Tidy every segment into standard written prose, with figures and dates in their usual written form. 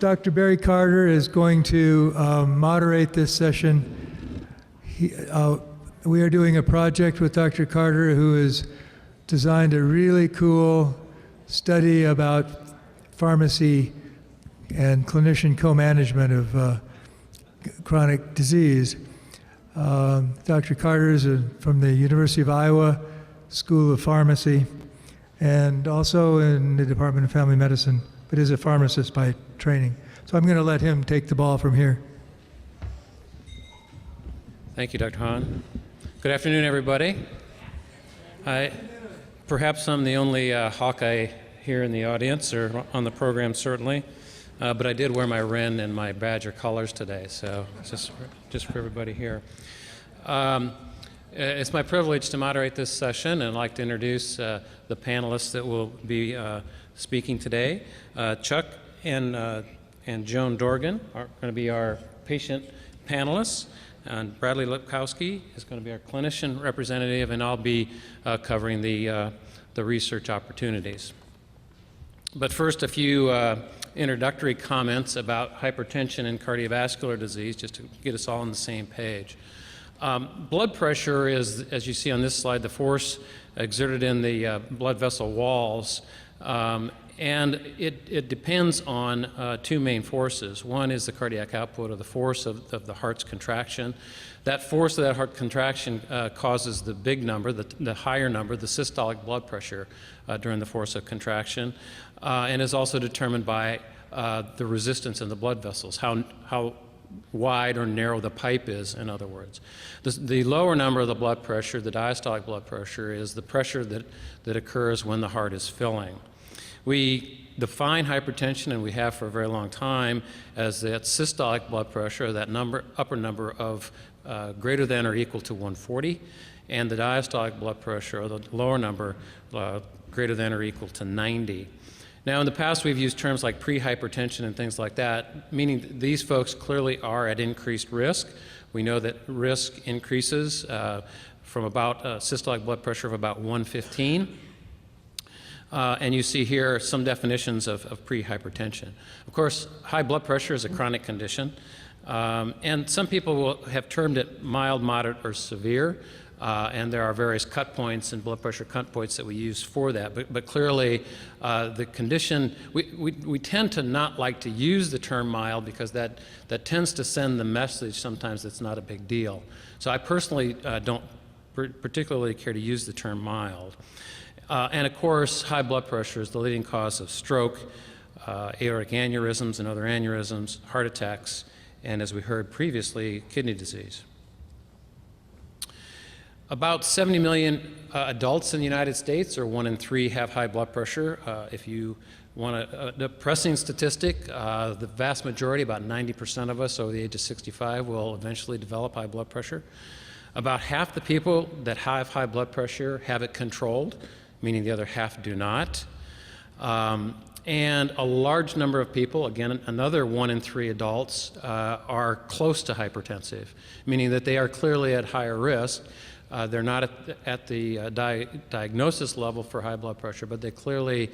Dr. Barry Carter is going to moderate this session. We are doing a project with Dr. Carter, who has designed a really cool study about pharmacy and clinician co-management of chronic disease. Dr. Carter is from the University of Iowa School of Pharmacy and also in the Department of Family Medicine, but is a pharmacist by training. So I'm going to let him take the ball from here. Thank you, Dr. Hahn. Good afternoon, everybody. Perhaps I'm the only Hawkeye here in the audience, or on the program certainly, but I did wear my Wren and my Badger colors today, so just for everybody here. It's my privilege to moderate this session, and I'd like to introduce the panelists that will be speaking today. Chuck and Joan Dorgan are going to be our patient panelists, and Bradley Lipkowski is going to be our clinician representative, and I'll be covering the research opportunities. But first, a few introductory comments about hypertension and cardiovascular disease, just to get us all on the same page. Blood pressure is, as you see on this slide, the force exerted in the blood vessel walls, and it depends on two main forces. One is the cardiac output, or the force of the heart's contraction. That force of that heart contraction causes the big number, the higher number, the systolic blood pressure during the force of contraction, and is also determined by the resistance in the blood vessels, how wide or narrow the pipe is, in other words. The lower number of the blood pressure, the diastolic blood pressure, is the pressure that occurs when the heart is filling. We define hypertension, and we have for a very long time, as that systolic blood pressure, that upper number of greater than or equal to 140, and the diastolic blood pressure, or the lower number, greater than or equal to 90. Now, in the past, we've used terms like pre-hypertension and things like that, meaning that these folks clearly are at increased risk. We know that risk increases from about systolic blood pressure of about 115. And you see here some definitions of pre-hypertension. Of course, high blood pressure is a chronic condition, and some people will have termed it mild, moderate, or severe. And there are various cut points and blood pressure cut points that we use for that. But clearly, the condition, we tend to not like to use the term mild because that tends to send the message sometimes it's not a big deal. So I personally don't particularly care to use the term mild. And of course, high blood pressure is the leading cause of stroke, aortic aneurysms and other aneurysms, heart attacks, and as we heard previously, kidney disease. About 70 million adults in the United States, or 1 in 3, have high blood pressure. If you want a depressing statistic, the vast majority, about 90% of us over the age of 65, will eventually develop high blood pressure. About half the people that have high blood pressure have it controlled, meaning the other half do not. And a large number of people, again, another 1 in 3 adults, are close to hypertensive, meaning that they are clearly at higher risk. They're not at the diagnosis level for high blood pressure, but they clearly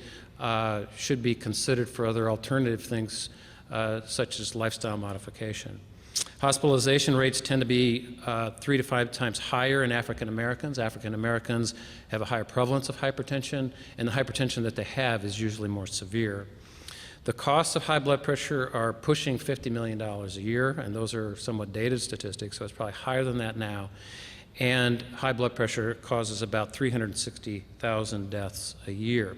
should be considered for other alternative things such as lifestyle modification. Hospitalization rates tend to be 3 to 5 times higher in African Americans. African Americans have a higher prevalence of hypertension, and the hypertension that they have is usually more severe. The costs of high blood pressure are pushing $50 million a year, and those are somewhat dated statistics, so it's probably higher than that now. And high blood pressure causes about 360,000 deaths a year.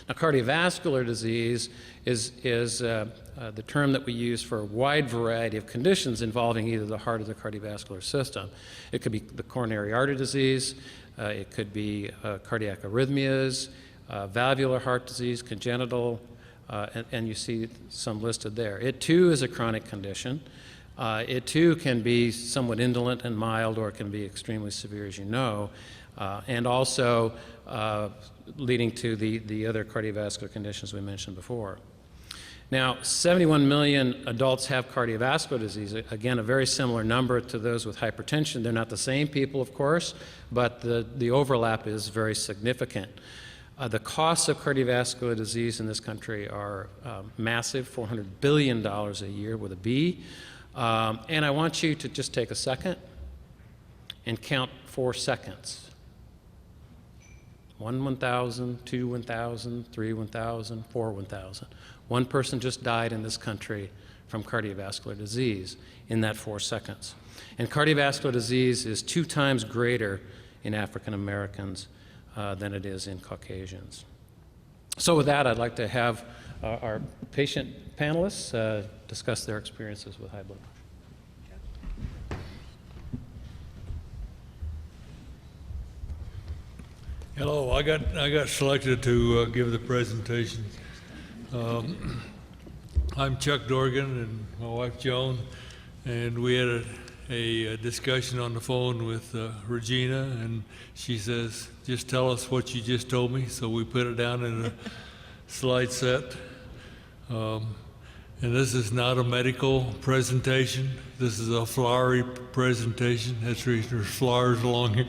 Now, cardiovascular disease is the term that we use for a wide variety of conditions involving either the heart or the cardiovascular system. It could be the coronary artery disease, it could be cardiac arrhythmias, valvular heart disease, congenital, and you see some listed there. It too is a chronic condition. It too can be somewhat indolent and mild, or it can be extremely severe, as you know, and also leading to the other cardiovascular conditions we mentioned before. Now, 71 million adults have cardiovascular disease. Again, a very similar number to those with hypertension. They're not the same people, of course, but the overlap is very significant. The costs of cardiovascular disease in this country are massive, $400 billion a year with a B. And I want you to just take a second and count 4 seconds. 1, 1,000, 2, 1,000, 3, 1,000, 4, 1,000. One person just died in this country from cardiovascular disease in that 4 seconds. And cardiovascular disease is 2 times greater in African Americans than it is in Caucasians. So with that, I'd like to have our patient panelists discuss their experiences with high blood pressure. Hello, I got selected to give the presentation. I'm Chuck Dorgan and my wife Joan, and we had a discussion on the phone with Regina, and she says, just tell us what you just told me. So we put it down in a slide set. And this is not a medical presentation. This is a flowery presentation. That's the reason there's flowers along here.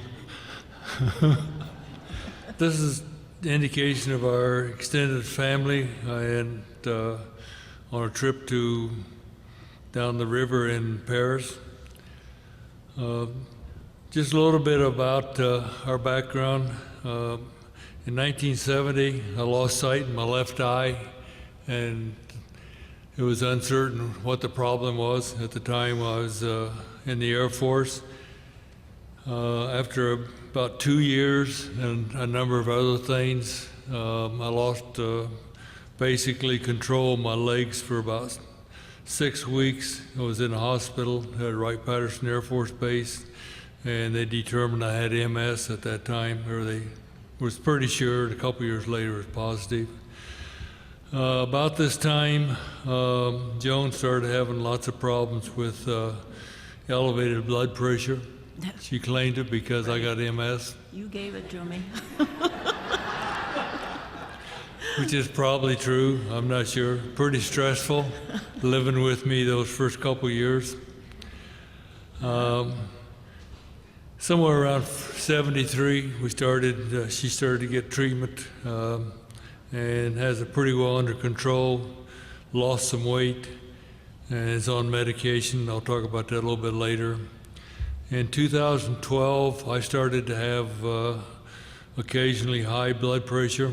This is the indication of our extended family and on a trip down the river in Paris. Just a little bit about our background. In 1970, I lost sight in my left eye, and it was uncertain what the problem was. At the time, I was in the Air Force. After about 2 years and a number of other things, I lost basically control of my legs for about 6 weeks. I was in a hospital at Wright-Patterson Air Force Base, and they determined I had MS at that time, or they was pretty sure. A couple years later, it was positive. About this time, Joan started having lots of problems with elevated blood pressure. She claimed it because I got MS. You gave it to me. Which is probably true, I'm not sure. Pretty stressful living with me those first couple years. Somewhere around 73, she started to get treatment and has it pretty well under control, lost some weight, and is on medication. I'll talk about that a little bit later. In 2012, I started to have occasionally high blood pressure,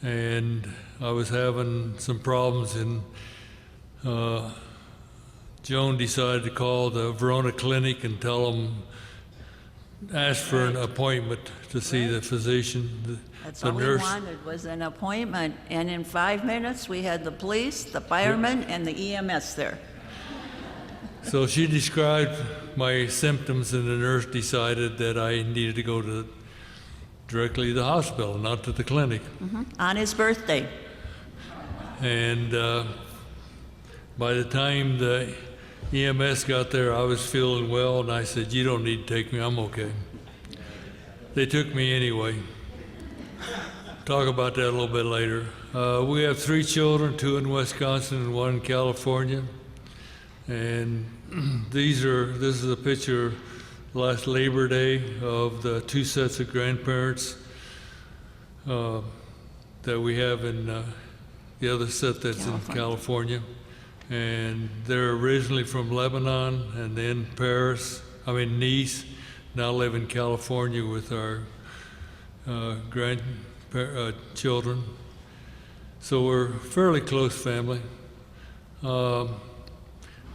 and I was having some problems, and Joan decided to call the Verona Clinic and tell them, ask for an appointment to see the physician. That's all we wanted was an appointment, and in 5 minutes we had the police, the firemen, and the EMS there. So she described my symptoms, and the nurse decided that I needed to go directly to the hospital, not to the clinic. On his birthday. And by the time the EMS got there, I was feeling well, and I said, you don't need to take me, I'm okay. They took me anyway. Talk about that a little bit later. We have 3 children, 2 in Wisconsin and 1 in California. And this is a picture last Labor Day of the 2 sets of grandparents that we have in the other set that's in California. And they're originally from Lebanon and then Nice, now live in California with our children. So we're a fairly close family.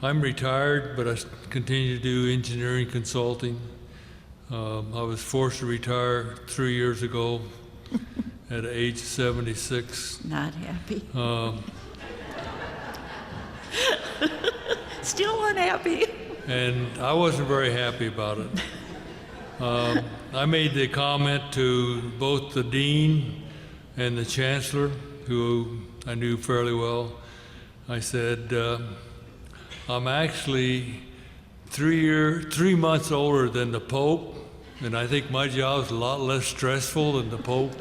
I'm retired, but I continue to do engineering consulting. I was forced to retire 3 years ago at age 76. Not happy. Still unhappy. And I wasn't very happy about it. I made the comment to both the dean and the chancellor, who I knew fairly well. I said, I'm actually 3 months older than the Pope, and I think my job is a lot less stressful than the Pope.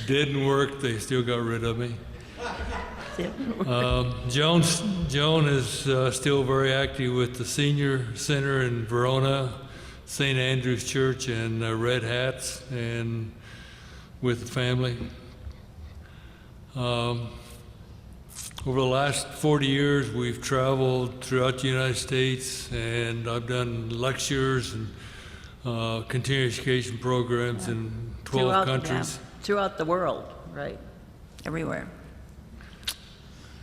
Didn't work, they still got rid of me. Joan is still very active with the senior center in Verona, St. Andrew's Church and Red Hats and with the family. Over the last 40 years, we've traveled throughout the United States, and I've done lectures and continuing education programs in 12 countries. Throughout the world, right? Everywhere.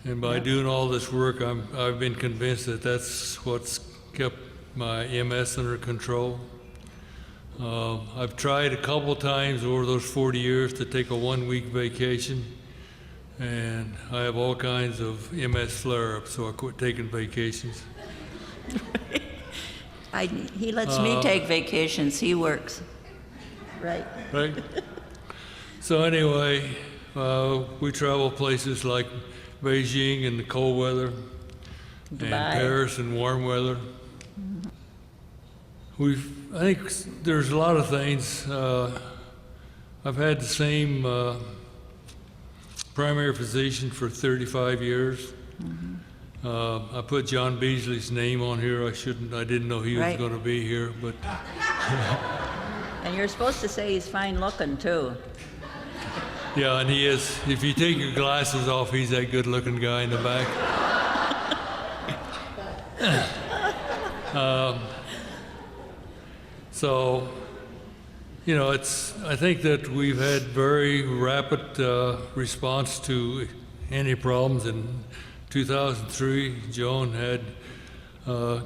And by doing all this work, I've been convinced that that's what's kept my MS under control. I've tried a couple times over those 40 years to take a 1-week vacation, and I have all kinds of MS flare-ups, so I quit taking vacations. He lets me take vacations, he works. Right. Right? So anyway, we travel places like Beijing in the cold weather, and Dubai. Paris in warm weather. I think there's a lot of things. I've had the same primary physician for 35 years. I put John Beasley's name on here. I didn't know he was Right. going to be here, but And you're supposed to say he's fine looking too. yeah, and he is. If you take your glasses off, he's that good-looking guy in the back. So, you know, I think that we've had very rapid response to any problems. In 2003, Joan had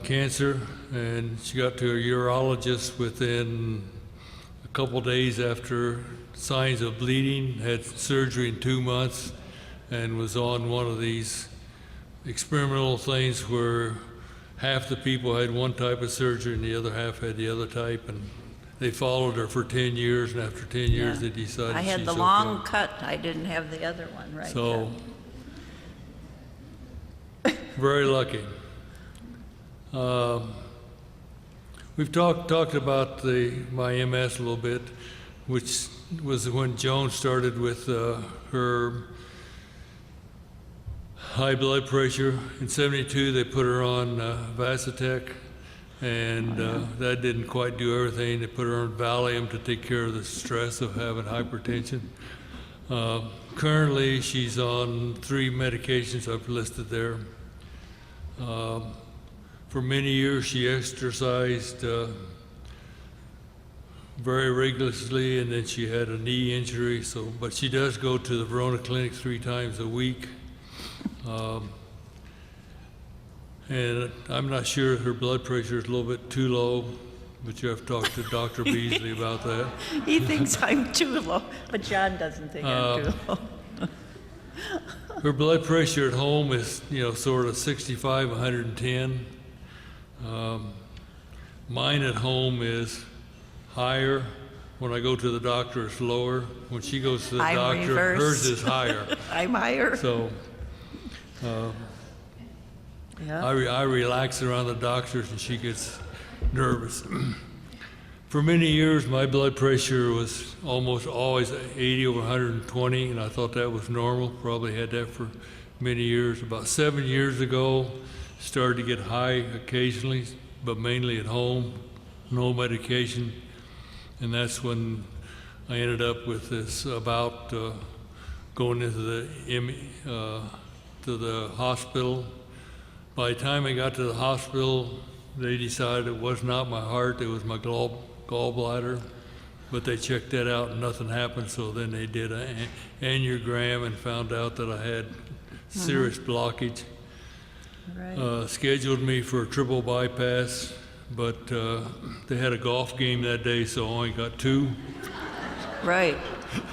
cancer, and she got to a urologist within a couple days after signs of bleeding, had surgery in 2 months, and was on one of these experimental things where half the people had one type of surgery and the other half had the other type, and they followed her for 10 years, and after 10 years they decided I had she's the okay. long cut, I didn't have the other one, right? So, very lucky. We've talked about my MS a little bit, which was when Joan started with her high blood pressure. In '72, they put her on Vasitec, and that didn't quite do everything. They put her on Valium to take care of the stress of having hypertension. Currently, she's on 3 medications I've listed there. For many years, she exercised very rigorously, and then she had a knee injury. But she does go to the Verona Clinic 3 times a week. And I'm not sure her blood pressure is a little bit too low, but you have to talk to Dr. Beasley about that. He thinks I'm too low, but John doesn't think I'm too low. Her blood pressure at home is, sort of 65, 110. Mine at home is higher. When I go to the doctor, it's lower. When she goes to the I'm doctor, reverse. hers is higher. I'm higher. So Yeah. I relax around the doctors, and she gets nervous. For many years, my blood pressure was almost always 80 over 120, and I thought that was normal. Probably had that for many years. About 7 years ago, started to get high occasionally, but mainly at home, no medication. And that's when I ended up with this about going into the hospital. By the time I got to the hospital, they decided it was not my heart, it was my gallbladder. But they checked that out and nothing happened, so then they did an angiogram and found out that I had serious blockage. Right. Scheduled me for a triple bypass, but they had a golf game that day, so I only got 2. Right.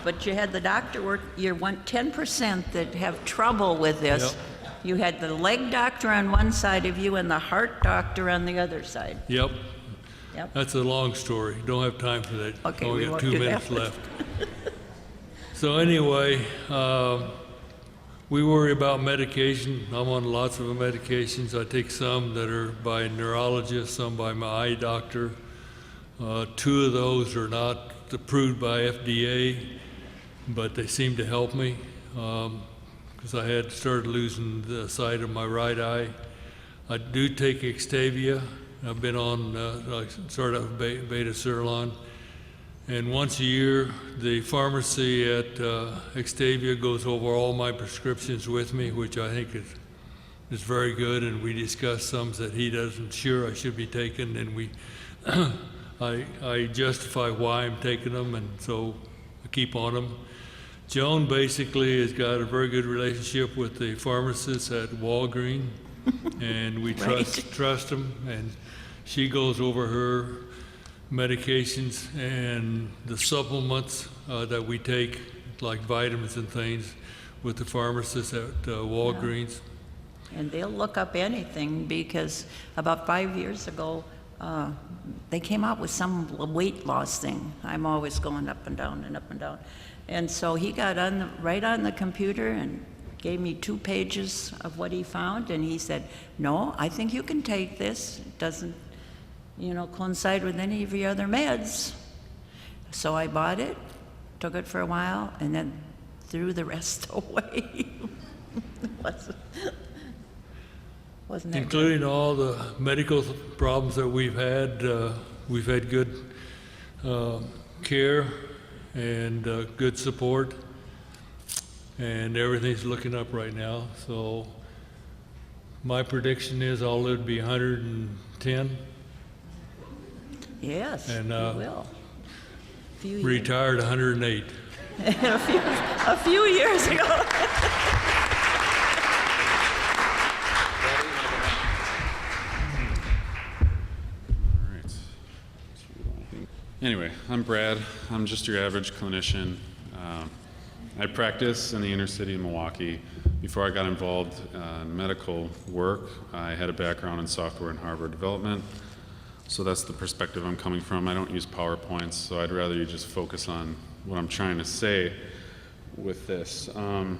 But you had the doctor work, you want 10% that have trouble with this. Yep. You had the leg doctor on one side of you and the heart doctor on the other side. Yep. Yep. That's a long story. Don't have time for that. Okay, Only we got won't 2 do minutes that. left. So anyway, we worry about medication. I'm on lots of medications. I take some that are by a neurologist, some by my eye doctor. 2 of those are not approved by FDA, but they seem to help me because I had started losing the sight of my right eye. I do take Extavia, I've been on like sort of beta-cerlon. And once a year, the pharmacy at Xtavia goes over all my prescriptions with me, which I think is very good. And we discuss some that he doesn't sure I should be taking, and we I justify why I'm taking them, and so I keep on them. Joan basically has got a very good relationship with the pharmacist at Walgreens, and we trust them, and she goes over her medications and the supplements that we take, like vitamins and things, with the pharmacist at Walgreens. And they'll look up anything, because about 5 years ago, they came out with some weight loss thing. I'm always going up and down and up and down. And so he got right on the computer and gave me 2 pages of what he found, and he said, no, I think you can take this. It doesn't, coincide with any of your other meds. So I bought it, took it for a while, and then threw the rest away. Wasn't that including all the medical problems that we've had good care and good support, and everything's looking up right now. So my prediction is I'll live to be 110. Yes, and you will. retired 108. a few years ago. Anyway, I'm Brad. I'm just your average clinician. I practice in the inner city of Milwaukee. Before I got involved in medical work, I had a background in software and hardware development. So that's the perspective I'm coming from. I don't use PowerPoints, so I'd rather you just focus on what I'm trying to say with this. I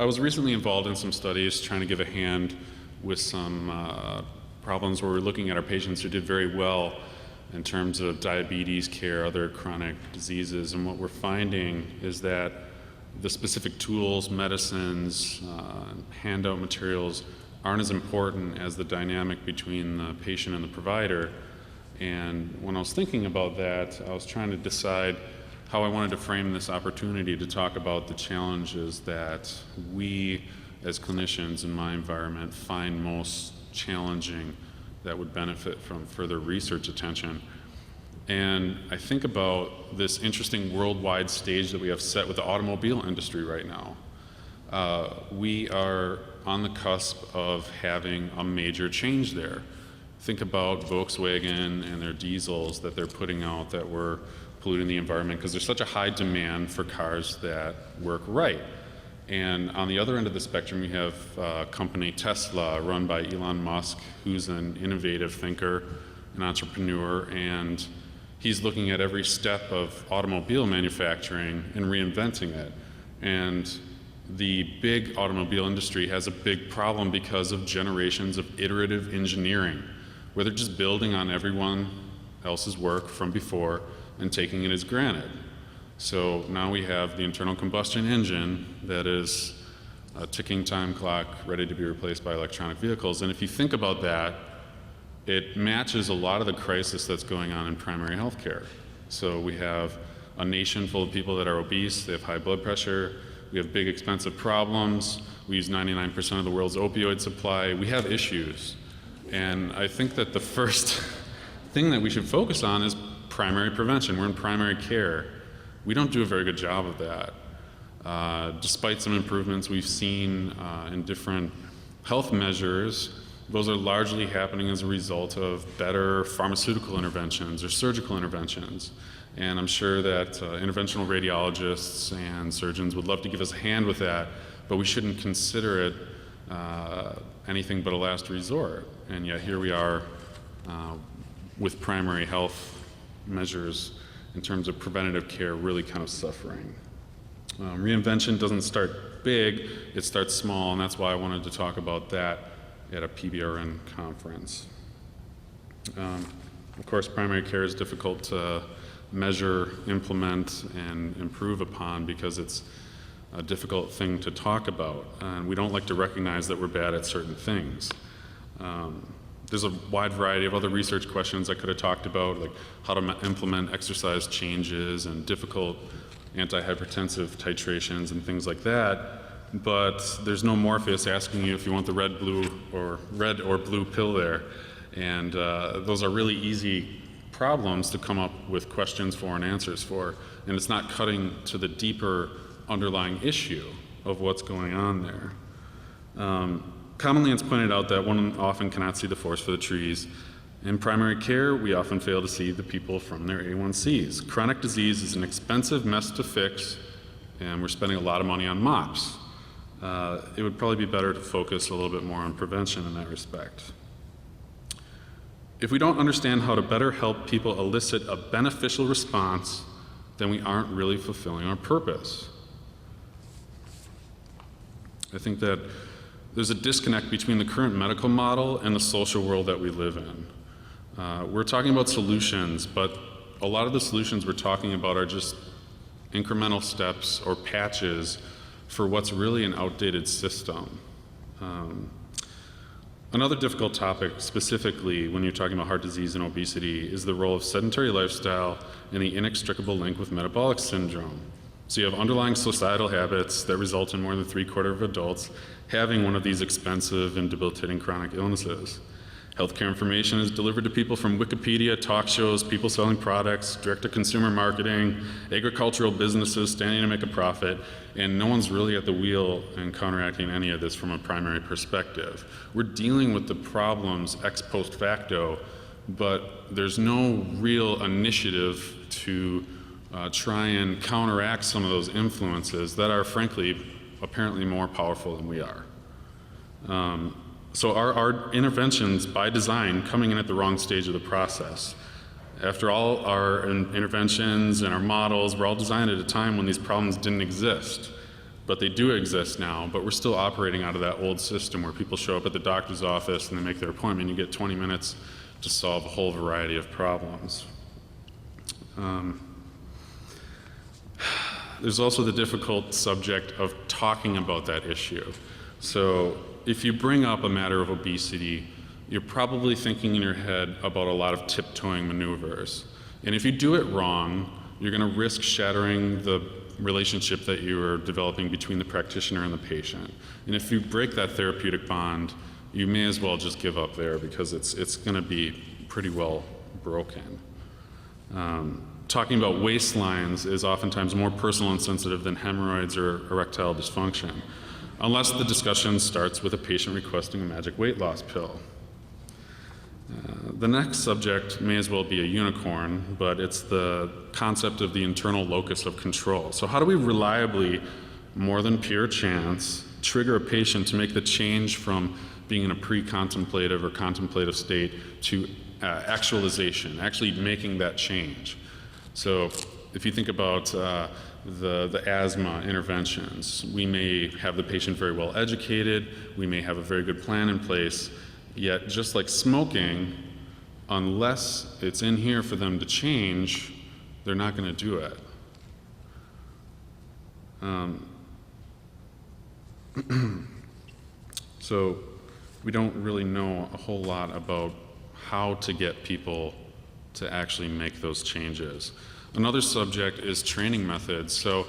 was recently involved in some studies trying to give a hand with some problems where we're looking at our patients who did very well in terms of diabetes care, other chronic diseases, and what we're finding is that the specific tools, medicines, handout materials aren't as important as the dynamic between the patient and the provider. And when I was thinking about that, I was trying to decide how I wanted to frame this opportunity to talk about the challenges that we as clinicians in my environment find most challenging that would benefit from further research attention. And I think about this interesting worldwide stage that we have set with the automobile industry right now. We are on the cusp of having a major change there. Think about Volkswagen and their diesels that they're putting out that were polluting the environment because there's such a high demand for cars that work right. And on the other end of the spectrum, you have company Tesla, run by Elon Musk, who's an innovative thinker, an entrepreneur, and he's looking at every step of automobile manufacturing and reinventing it. And the big automobile industry has a big problem because of generations of iterative engineering, where they're just building on everyone else's work from before and taking it as granted. So now we have the internal combustion engine that is a ticking time clock ready to be replaced by electronic vehicles. And if you think about that, it matches a lot of the crisis that's going on in primary health care. So we have a nation full of people that are obese, they have high blood pressure, we have big expensive problems, we use 99% of the world's opioid supply, we have issues. And I think that the first thing that we should focus on is primary prevention. We're in primary care. We don't do a very good job of that. Despite some improvements we've seen in different health measures, those are largely happening as a result of better pharmaceutical interventions or surgical interventions. And I'm sure that interventional radiologists and surgeons would love to give us a hand with that, but we shouldn't consider it anything but a last resort. And yet here we are with primary health measures in terms of preventative care really kind of suffering. Reinvention doesn't start big, it starts small, and that's why I wanted to talk about that at a PBRN conference. Of course, primary care is difficult to measure, implement, and improve upon because it's a difficult thing to talk about, and we don't like to recognize that we're bad at certain things. There's a wide variety of other research questions I could have talked about, like how to implement exercise changes and difficult antihypertensive titrations and things like that. But there's no Morpheus asking you if you want the red or blue pill there. And those are really easy problems to come up with questions for and answers for. And it's not cutting to the deeper underlying issue of what's going on there. Commonly, it's pointed out that one often cannot see the forest for the trees. In primary care, we often fail to see the people from their A1Cs. Chronic disease is an expensive mess to fix, and we're spending a lot of money on MOPS. It would probably be better to focus a little bit more on prevention in that respect. If we don't understand how to better help people elicit a beneficial response, then we aren't really fulfilling our purpose. I think that there's a disconnect between the current medical model and the social world that we live in. We're talking about solutions, but a lot of the solutions we're talking about are just incremental steps or patches for what's really an outdated system. Another difficult topic, specifically when you're talking about heart disease and obesity, is the role of sedentary lifestyle and the inextricable link with metabolic syndrome. So you have underlying societal habits that result in more than 3/4 of adults having one of these expensive and debilitating chronic illnesses. Healthcare information is delivered to people from Wikipedia, talk shows, people selling products, direct-to-consumer marketing, agricultural businesses standing to make a profit, and no one's really at the wheel in counteracting any of this from a primary perspective. We're dealing with the problems ex post facto, but there's no real initiative to try and counteract some of those influences that are, frankly, apparently more powerful than we are. So our interventions, by design, coming in at the wrong stage of the process. After all, our interventions and our models were all designed at a time when these problems didn't exist. But they do exist now, but we're still operating out of that old system where people show up at the doctor's office and they make their appointment. You get 20 minutes to solve a whole variety of problems. There's also the difficult subject of talking about that issue. So if you bring up a matter of obesity, you're probably thinking in your head about a lot of tiptoeing maneuvers. And if you do it wrong, you're going to risk shattering the relationship that you are developing between the practitioner and the patient. And if you break that therapeutic bond, you may as well just give up there because it's going to be pretty well broken. Talking about waistlines is oftentimes more personal and sensitive than hemorrhoids or erectile dysfunction, unless the discussion starts with a patient requesting a magic weight loss pill. The next subject may as well be a unicorn, but it's the concept of the internal locus of control. So how do we reliably, more than pure chance, trigger a patient to make the change from being in a pre-contemplative or contemplative state to actualization, actually making that change? So if you think about the asthma interventions, we may have the patient very well educated, we may have a very good plan in place, yet just like smoking, unless it's in here for them to change, they're not going to do it. So we don't really know a whole lot about how to get people to actually make those changes. Another subject is training methods. So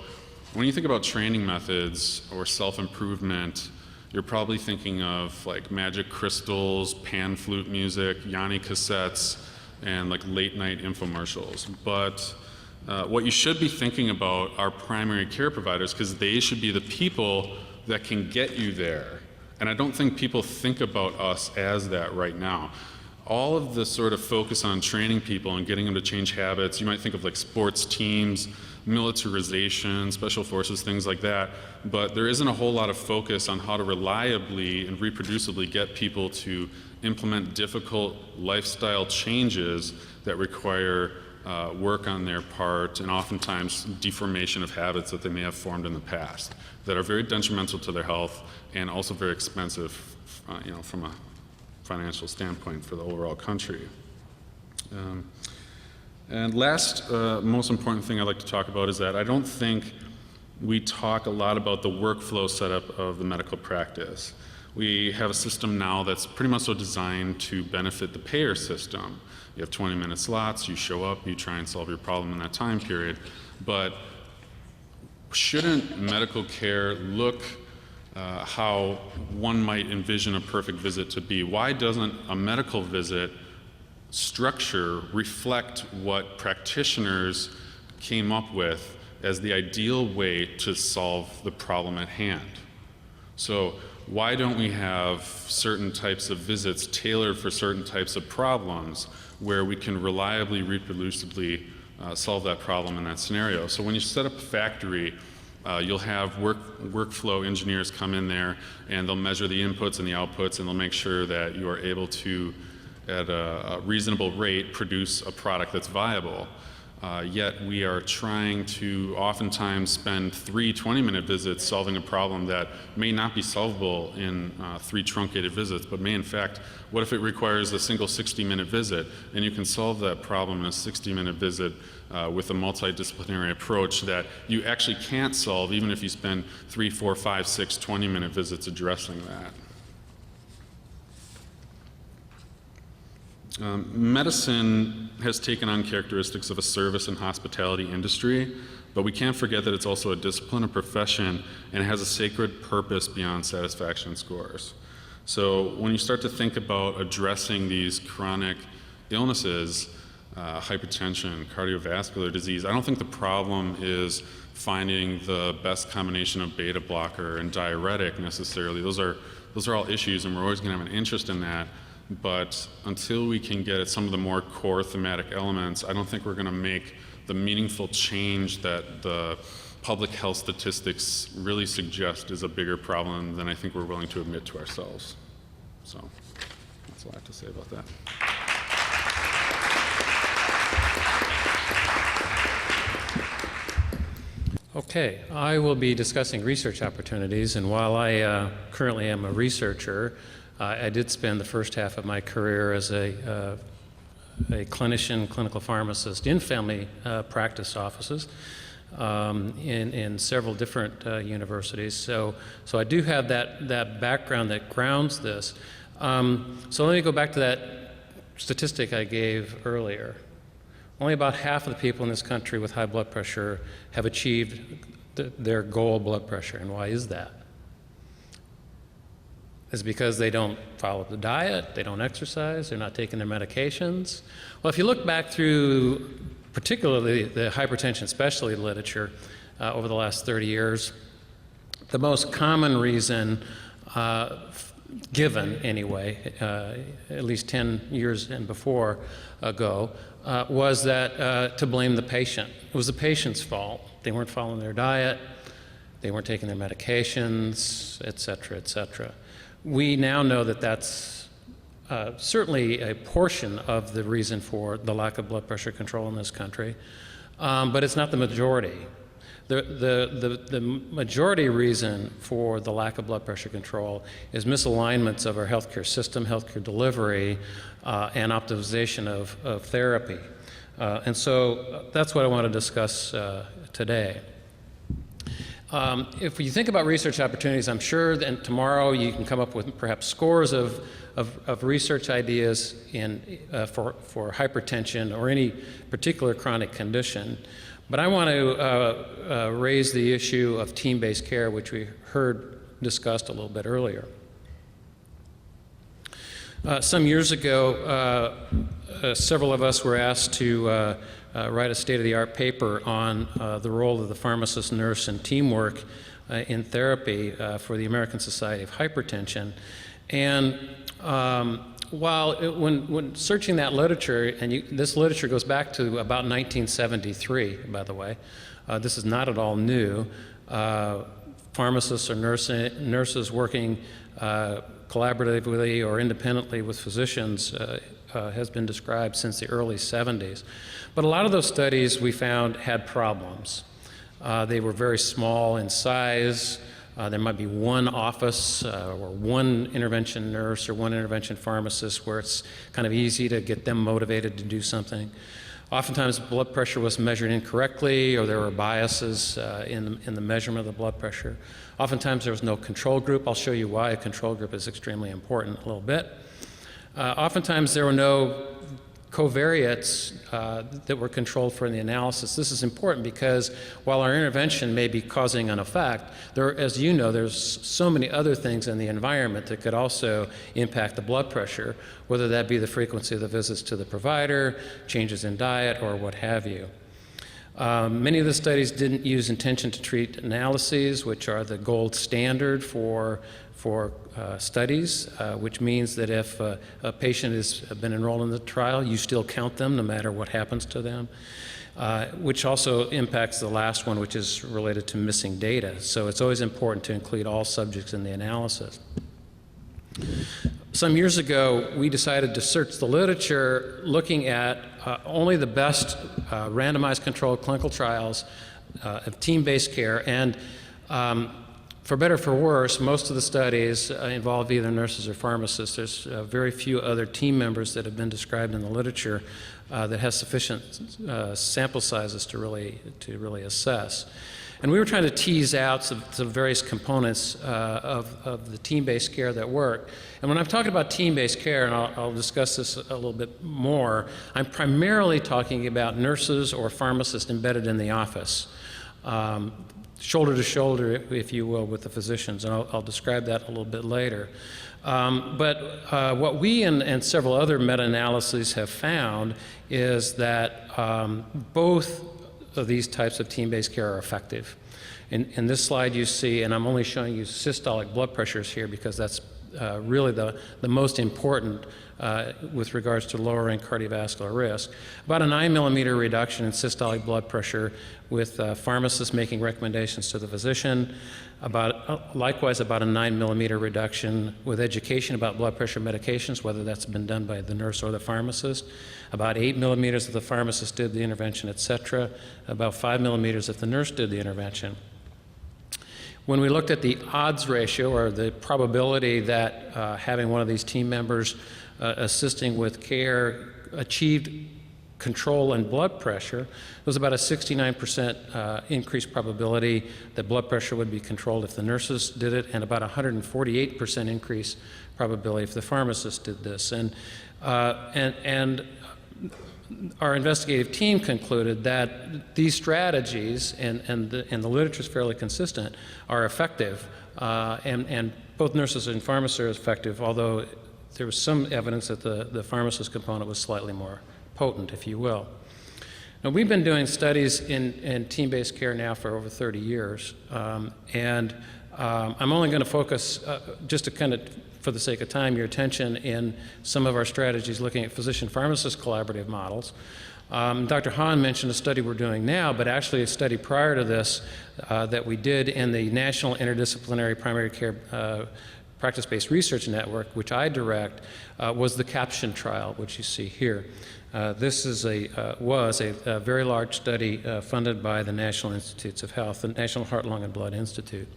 when you think about training methods or self-improvement, you're probably thinking of like magic crystals, pan flute music, Yanni cassettes, and like late night infomercials. But what you should be thinking about are primary care providers, because they should be the people that can get you there. And I don't think people think about us as that right now. All of the sort of focus on training people and getting them to change habits, you might think of like sports teams, militarization, special forces, things like that, but there isn't a whole lot of focus on how to reliably and reproducibly get people to implement difficult lifestyle changes that require work on their part and oftentimes deformation of habits that they may have formed in the past that are very detrimental to their health and also very expensive, from a financial standpoint for the overall country. And last, most important thing I'd like to talk about is that I don't think we talk a lot about the workflow setup of the medical practice. We have a system now that's pretty much so designed to benefit the payer system. You have 20-minute slots, you show up, you try and solve your problem in that time period. But shouldn't medical care look how one might envision a perfect visit to be? Why doesn't a medical visit structure reflect what practitioners came up with as the ideal way to solve the problem at hand? So why don't we have certain types of visits tailored for certain types of problems where we can reliably, reproducibly solve that problem in that scenario? So when you set up a factory, you'll have workflow engineers come in there, and they'll measure the inputs and the outputs, and they'll make sure that you are able to, at a reasonable rate, produce a product that's viable. Yet we are trying to oftentimes spend 3 20-minute visits solving a problem that may not be solvable in 3 truncated visits, but may in fact, what if it requires a single 60-minute visit, and you can solve that problem in a 60-minute visit with a multidisciplinary approach that you actually can't solve even if you spend 3, 4, 5, 6 20-minute visits addressing that. Medicine has taken on characteristics of a service and hospitality industry, but we can't forget that it's also a discipline, a profession, and it has a sacred purpose beyond satisfaction scores. So when you start to think about addressing these chronic illnesses, hypertension, cardiovascular disease, I don't think the problem is finding the best combination of beta blocker and diuretic necessarily. Those are all issues, and we're always going to have an interest in that. But until we can get at some of the more core thematic elements, I don't think we're going to make the meaningful change that the public health statistics really suggest is a bigger problem than I think we're willing to admit to ourselves. So that's all I have to say about that. Okay, I will be discussing research opportunities, and while I currently am a researcher, I did spend the first half of my career as a clinician, clinical pharmacist in family practice offices in several different universities. So I do have that background that grounds this. So let me go back to that statistic I gave earlier. Only about half of the people in this country with high blood pressure have achieved their goal blood pressure. And why is that? Is it because they don't follow the diet, they don't exercise, they're not taking their medications? Well, if you look back through particularly the hypertension specialty literature over the last 30 years, the most common reason given anyway, at least 10 years and before ago, was that to blame the patient. It was the patient's fault. They weren't following their diet, they weren't taking their medications, et cetera, et cetera. We now know that that's certainly a portion of the reason for the lack of blood pressure control in this country, but it's not the majority. The majority reason for the lack of blood pressure control is misalignments of our healthcare system, healthcare delivery, and optimization of therapy. And so that's what I want to discuss today. If you think about research opportunities, I'm sure that tomorrow you can come up with perhaps scores of research ideas for hypertension or any particular chronic condition. But I want to raise the issue of team-based care, which we heard discussed a little bit earlier. Some years ago, several of us were asked to write a state-of-the-art paper on the role of the pharmacist, nurse, and teamwork in therapy for the American Society of Hypertension. And when searching that literature, and this literature goes back to about 1973, by the way, this is not at all new. Pharmacists or nurses working collaboratively or independently with physicians has been described since the early 70s. But a lot of those studies we found had problems. They were very small in size. There might be one office or one intervention nurse or one intervention pharmacist where it's kind of easy to get them motivated to do something. Oftentimes, blood pressure was measured incorrectly, or there were biases in the measurement of the blood pressure. Oftentimes, there was no control group. I'll show you why a control group is extremely important in a little bit. Oftentimes, there were no covariates that were controlled for in the analysis. This is important because while our intervention may be causing an effect, as you know, there's so many other things in the environment that could also impact the blood pressure, whether that be the frequency of the visits to the provider, changes in diet, or what have you. Many of the studies didn't use intention to treat analyses, which are the gold standard for studies, which means that if a patient has been enrolled in the trial, you still count them no matter what happens to them, which also impacts the last one, which is related to missing data. So it's always important to include all subjects in the analysis. Some years ago, we decided to search the literature looking at only the best randomized controlled clinical trials of team-based care, and for better or for worse, most of the studies involve either nurses or pharmacists. There's very few other team members that have been described in the literature that has sufficient sample sizes to really assess. And we were trying to tease out some various components of the team-based care that work. And when I'm talking about team-based care, and I'll discuss this a little bit more, I'm primarily talking about nurses or pharmacists embedded in the office, shoulder to shoulder, if you will, with the physicians. And I'll describe that a little bit later. But what we and several other meta-analyses have found is that both of these types of team-based care are effective. In this slide you see, and I'm only showing you systolic blood pressures here because that's really the most important with regards to lowering cardiovascular risk. About a 9 millimeter reduction in systolic blood pressure with pharmacists making recommendations to the physician. Likewise, about a 9 millimeter reduction with education about blood pressure medications, whether that's been done by the nurse or the pharmacist. About 8 millimeters if the pharmacist did the intervention, etc. About 5 millimeters if the nurse did the intervention. When we looked at the odds ratio, or the probability that having one of these team members assisting with care achieved control in blood pressure, there was about a 69% increased probability that blood pressure would be controlled if the nurses did it, and about 148% increase probability if the pharmacist did this. And our investigative team concluded that these strategies, and the literature is fairly consistent, are effective, and both nurses and pharmacists are effective, although there was some evidence that the pharmacist component was slightly more potent, if you will. Now, we've been doing studies in team-based care now for over 30 years, and I'm only going to focus, just to kind of, for the sake of time, your attention in some of our strategies looking at physician-pharmacist collaborative models. Dr. Hahn mentioned a study we're doing now, but actually a study prior to this that we did in the National Interdisciplinary Primary Care Practice-Based Research Network, which I direct, was the CAPTION trial, which you see here. This was a very large study funded by the National Institutes of Health, the National Heart, Lung, and Blood Institute.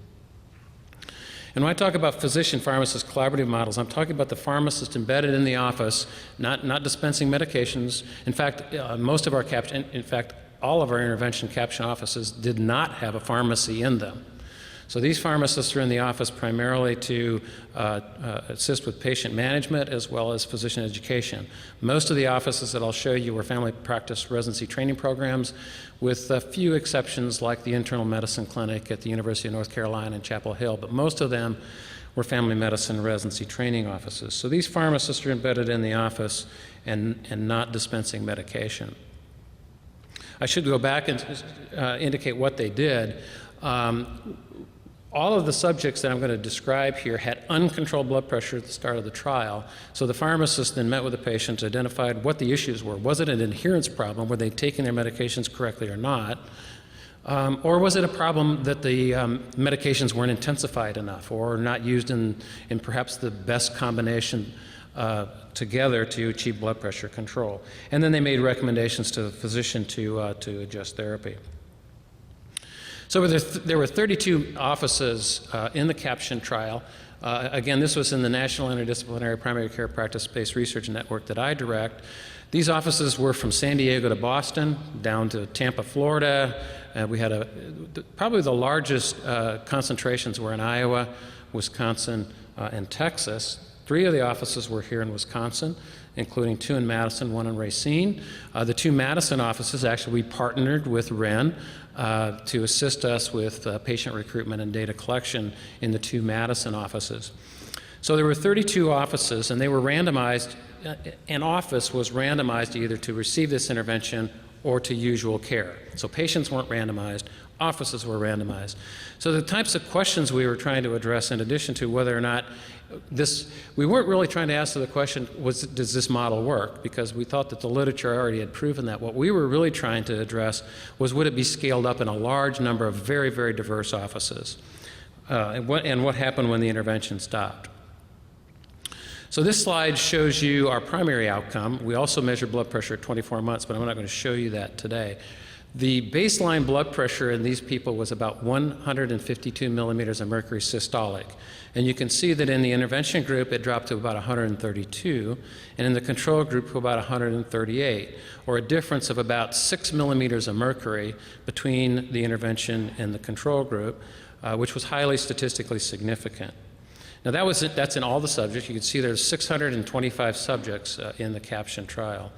And when I talk about physician-pharmacist collaborative models, I'm talking about the pharmacist embedded in the office, not dispensing medications. In fact, most of our CAPTION, in fact, all of our intervention CAPTION offices did not have a pharmacy in them. So these pharmacists are in the office primarily to assist with patient management as well as physician education. Most of the offices that I'll show you were family practice residency training programs, with a few exceptions like the internal medicine clinic at the University of North Carolina in Chapel Hill, but most of them were family medicine residency training offices. So these pharmacists are embedded in the office and not dispensing medication. I should go back and indicate what they did. All of the subjects that I'm going to describe here had uncontrolled blood pressure at the start of the trial. So the pharmacist then met with the patients, identified what the issues were. Was it an adherence problem? Were they taking their medications correctly or not? Or was it a problem that the medications weren't intensified enough or not used in perhaps the best combination together to achieve blood pressure control? And then they made recommendations to the physician to adjust therapy. So there were 32 offices in the CAPTION trial. Again, this was in the National Interdisciplinary Primary Care Practice-Based Research Network that I direct. These offices were from San Diego to Boston, down to Tampa, Florida. We had probably the largest concentrations were in Iowa, Wisconsin, and Texas. 3 of the offices were here in Wisconsin, including 2 in Madison, 1 in Racine. The 2 Madison offices, actually, we partnered with Ren to assist us with patient recruitment and data collection in the 2 Madison offices. So there were 32 offices, and they were randomized. An office was randomized either to receive this intervention or to usual care. So patients weren't randomized, offices were randomized. So the types of questions we were trying to address, in addition to whether or not we weren't really trying to ask the question, does this model work? Because we thought that the literature already had proven that. What we were really trying to address was, would it be scaled up in a large number of very, very diverse offices? And what happened when the intervention stopped? So this slide shows you our primary outcome. We also measure blood pressure at 24 months, but I'm not going to show you that today. The baseline blood pressure in these people was about 152 millimeters of mercury systolic. And you can see that in the intervention group, it dropped to about 132, and in the control group to about 138, or a difference of about 6 millimeters of mercury between the intervention and the control group, which was highly statistically significant. Now that's in all the subjects. You can see there's 625 subjects in the caption trial.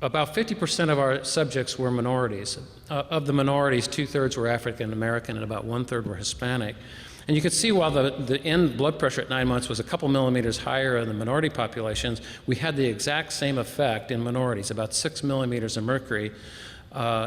About 50% of our subjects were minorities. Of the minorities, 2/3 were African American and about 1/3 were Hispanic. And you can see while the end blood pressure at 9 months was a couple millimeters higher in the minority populations, we had the exact same effect in minorities, about 6 millimeters of mercury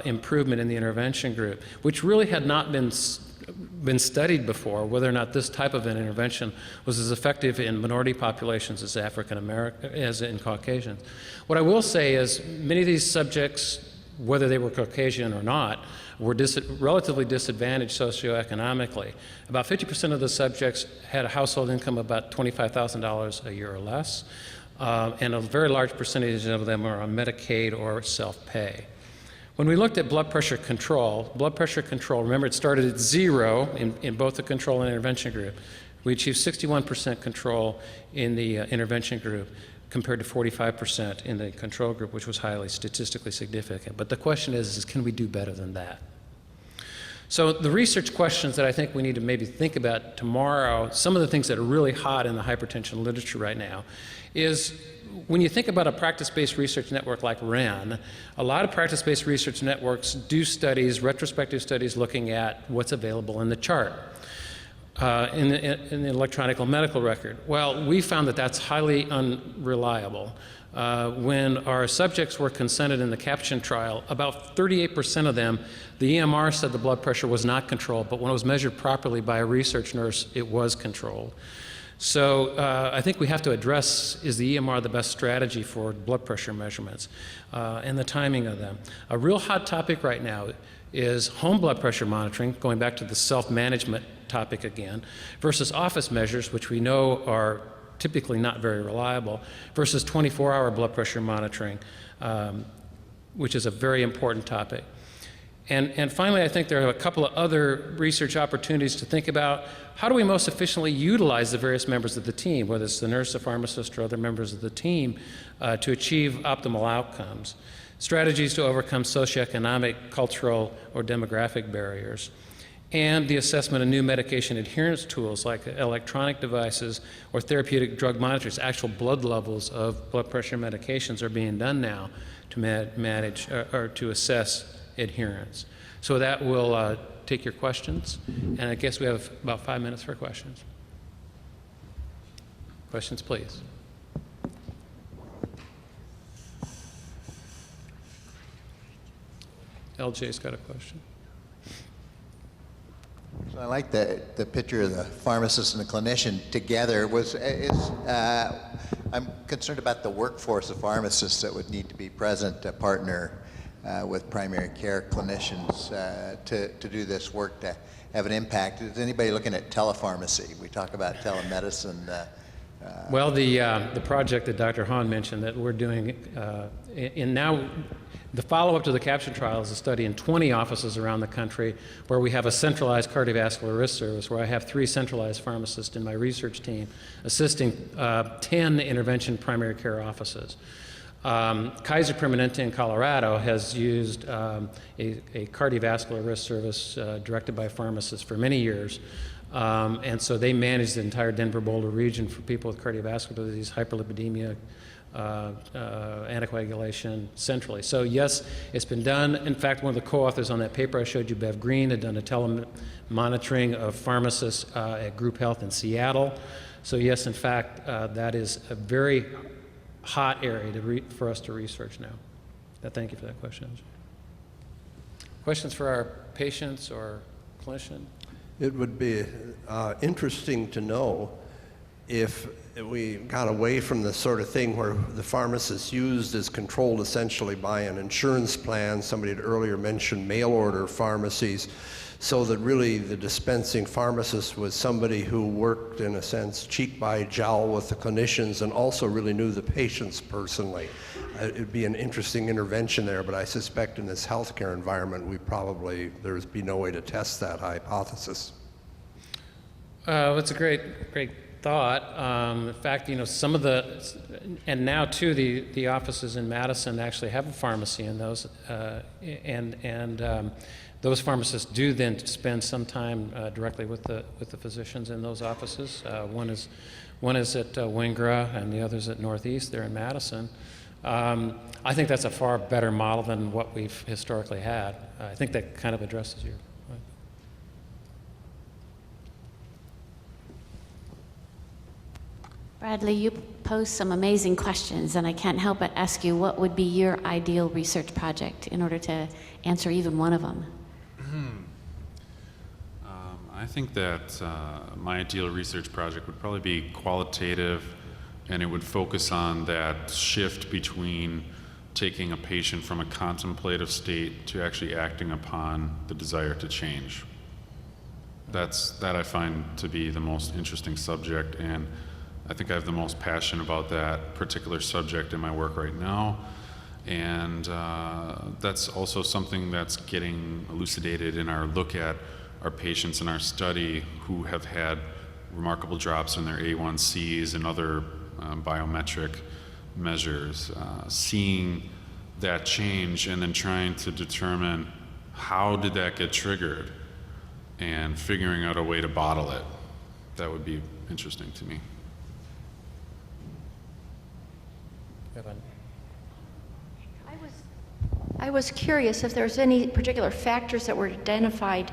improvement in the intervention group, which really had not been studied before, whether or not this type of an intervention was as effective in minority populations as African American, as in Caucasians. What I will say is many of these subjects, whether they were Caucasian or not, were relatively disadvantaged socioeconomically. About 50% of the subjects had a household income of about $25,000 a year or less, and a very large percentage of them are on Medicaid or self-pay. When we looked at blood pressure control, remember it started at 0 in both the control and intervention group. We achieved 61% control in the intervention group compared to 45% in the control group, which was highly statistically significant. But the question is can we do better than that? So the research questions that I think we need to maybe think about tomorrow, some of the things that are really hot in the hypertension literature right now, is when you think about a practice-based research network like REN, a lot of practice-based research networks do studies, retrospective studies, looking at what's available in the chart, in the electronic medical record. Well, we found that that's highly unreliable. When our subjects were consented in the caption trial, about 38% of them, the EMR said the blood pressure was not controlled, but when it was measured properly by a research nurse, it was controlled. So I think we have to address, is the EMR the best strategy for blood pressure measurements and the timing of them? A real hot topic right now is home blood pressure monitoring, going back to the self-management topic again, versus office measures, which we know are typically not very reliable, versus 24-hour blood pressure monitoring, which is a very important topic. And finally, I think there are a couple of other research opportunities to think about. How do we most efficiently utilize the various members of the team, whether it's the nurse, the pharmacist, or other members of the team, to achieve optimal outcomes? Strategies to overcome socioeconomic, cultural, or demographic barriers. And the assessment of new medication adherence tools like electronic devices or therapeutic drug monitors. Actual blood levels of blood pressure medications are being done now to manage or to assess adherence. So that will take your questions, and I guess we have about 5 minutes for questions. Questions, please. LJ's got a question. So I like the picture of the pharmacist and the clinician together. I'm concerned about the workforce of pharmacists that would need to be present to partner with primary care clinicians to do this work to have an impact. Is anybody looking at telepharmacy? We talk about telemedicine. Well, the project that Dr. Hahn mentioned that we're doing, now the follow-up to the caption trial is a study in 20 offices around the country where we have a centralized cardiovascular risk service, where I have 3 centralized pharmacists in my research team assisting 10 intervention primary care offices. Kaiser Permanente in Colorado has used a cardiovascular risk service directed by Pharmacist for many years. And so they manage the entire Denver Boulder region for people with cardiovascular disease, hyperlipidemia, anticoagulation centrally. So yes, it's been done. In fact, one of the co-authors on that paper I showed you, Bev Green, had done a telemonitoring of pharmacists at Group Health in Seattle. So yes, in fact, that is a very hot area for us to research now. Thank you for that question. Questions for our patients or clinician? It would be interesting to know if we got away from the sort of thing where the pharmacist used is controlled essentially by an insurance plan. Somebody had earlier mentioned mail order pharmacies, so that really the dispensing pharmacist was somebody who worked in a sense cheek by jowl with the clinicians and also really knew the patients personally. It'd be an interesting intervention there, but I suspect in this healthcare environment there'd be no way to test that hypothesis. That's a great thought. In fact, some of and now too, the offices in Madison actually have a pharmacy in those, and those pharmacists do then spend some time directly with the physicians in those offices. One is at Wingra, and the other's at Northeast. They're in Madison. I think that's a far better model than what we've historically had. I think that kind of addresses your point. Bradley, you posed some amazing questions, and I can't help but ask you, what would be your ideal research project in order to answer even one of them? I think that my ideal research project would probably be qualitative, and it would focus on that shift between taking a patient from a contemplative state to actually acting upon the desire to change. That I find to be the most interesting subject, and I think I have the most passion about that particular subject in my work right now. And that's also something that's getting elucidated in our look at our patients in our study who have had remarkable drops in their A1Cs and other biometric measures. Seeing that change and then trying to determine how did that get triggered and figuring out a way to bottle it. That would be interesting to me. I was curious if there's any particular factors that were identified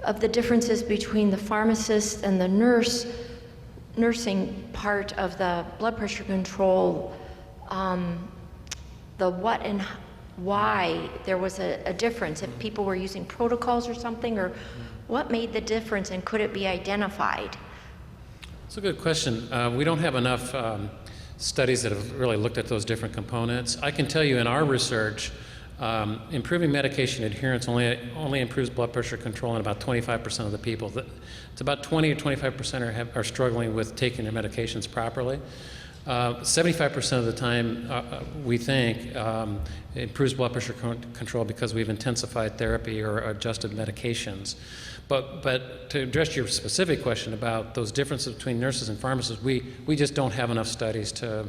of the differences between the pharmacist and the nursing part of the blood pressure control, the what and why there was a difference, if people were using protocols or something, or what made the difference, and could it be identified? It's a good question. We don't have enough studies that have really looked at those different components. I can tell you in our research, improving medication adherence only improves blood pressure control in about 25% of the people. It's about 20 or 25% are struggling with taking their medications properly. 75% of the time, we think, it improves blood pressure control because we've intensified therapy or adjusted medications. But to address your specific question about those differences between nurses and pharmacists, we just don't have enough studies to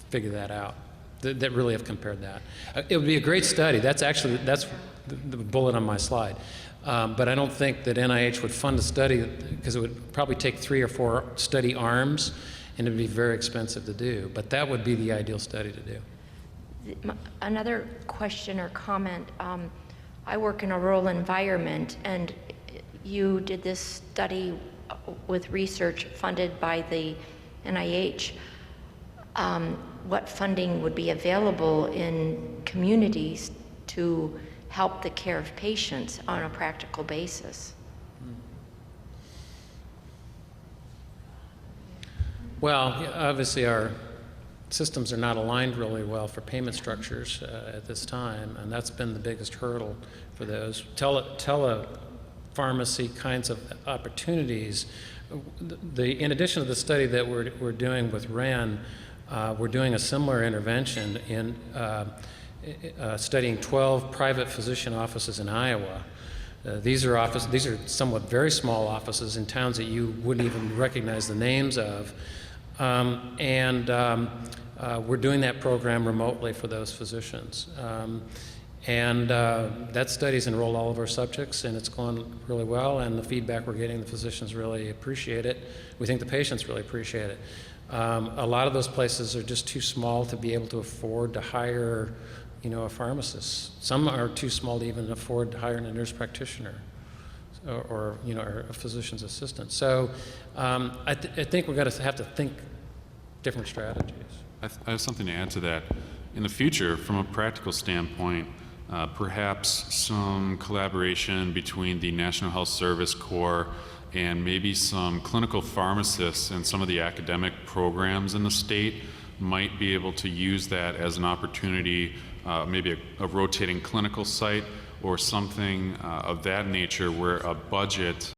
figure that out that really have compared that. It would be a great study. That's the bullet on my slide. But I don't think that NIH would fund a study because it would probably take 3 or 4 study arms, and it would be very expensive to do. But that would be the ideal study to do. Another question or comment. I work in a rural environment, and you did this study with research funded by the NIH. What funding would be available in communities to help the care of patients on a practical basis? Well, obviously our systems are not aligned really well for payment structures at this time, and that's been the biggest hurdle for those. Telepharmacy kinds of opportunities. In addition to the study that we're doing with REN, we're doing a similar intervention in studying 12 private physician offices in Iowa. These are somewhat very small offices in towns that you wouldn't even recognize the names of. we're doing that program remotely for those physicians. That study's enrolled all of our subjects, and it's gone really well, and the feedback we're getting, the physicians really appreciate it. We think the patients really appreciate it. A lot of those places are just too small to be able to afford to hire, a pharmacist. Some are too small to even afford to hire a nurse practitioner or a physician's assistant. So I think we're going to have to think different strategies. I have something to add to that. In the future, from a practical standpoint, perhaps some collaboration between the National Health Service Corps and maybe some clinical pharmacists and some of the academic programs in the state might be able to use that as an opportunity, maybe a rotating clinical site or something of that nature where a budget